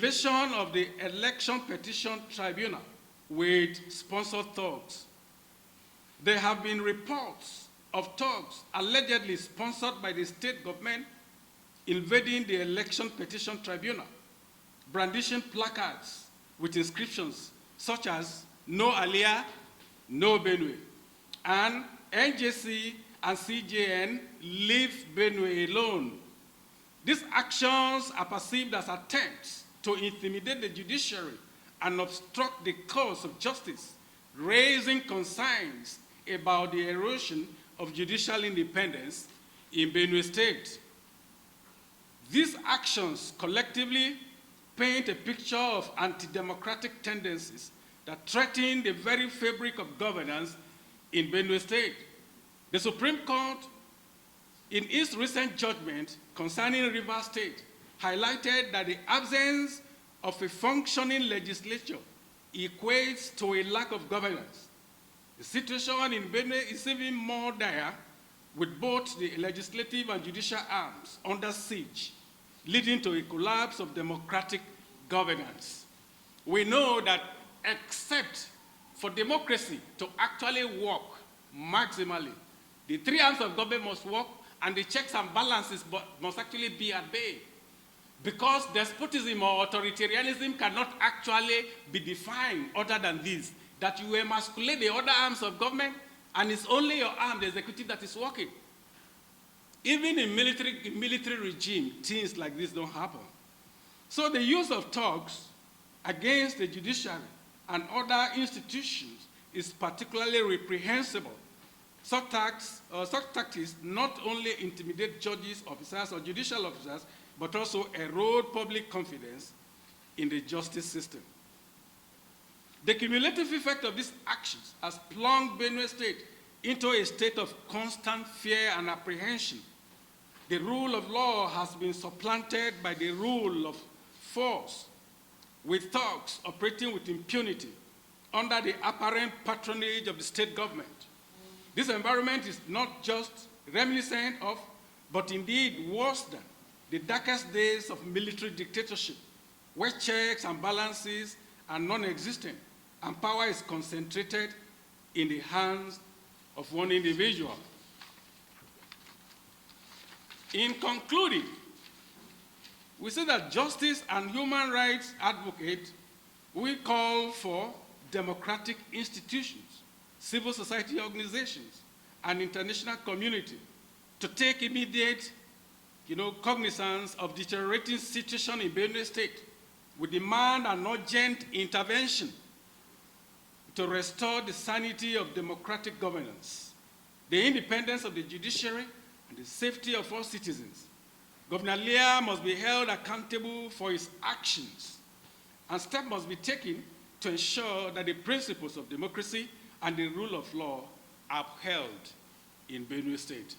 activation of the Election Petition Tribunal with sponsored thugs. There have been reports of thugs allegedly sponsored by the state government invading the Election Petition Tribunal, brandishing placards with inscriptions such as "No Alia, no Benue," and NJC and CJN leave Benue alone. These actions are perceived as attempts to intimidate the judiciary and obstruct the course of justice, raising concerns about the erosion of judicial independence in Benue State. These actions collectively paint a picture of anti-democratic tendencies that threaten the very fabric of governance in Benue State. The Supreme Court, in its recent judgment concerning Rivers State, highlighted that the absence of a functioning legislature equates to a lack of governance. The situation in Benue is even more dire, with both the legislative and judicial arms under siege, leading to a collapse of democratic governance. We know that except for democracy to actually work maximally, the three arms of government must work and the checks and balances must actually be at bay. Because despotism or authoritarianism cannot actually be defined other than this, that you emasculate the other arms of government and it's only your arm, the executive, that is working. Even in military regime, things like this don't happen. So the use of thugs against the judiciary and other institutions is particularly reprehensible. Such tactics not only intimidate judges, officers, or judicial officers, but also erode public confidence in the justice system. The cumulative effect of these actions has plunged Benue State into a state of constant fear and apprehension. The rule of law has been supplanted by the rule of force, with thugs operating with impunity under the apparent patronage of the state government. This environment is not just reminiscent of, but indeed worse than, the darkest days of military dictatorship, where checks and balances are non-existent and power is concentrated in the hands of one individual. In concluding, we say that justice and human rights advocates will call for democratic institutions, civil society organizations, and international community to take immediate cognizance of deteriorating situation in Benue State. We demand an urgent intervention to restore the sanity of democratic governance, the independence of the judiciary, and the safety of all citizens. Governor Alia must be held accountable for his actions, and steps must be taken to ensure that the principles of democracy and the rule of law are upheld in Benue State.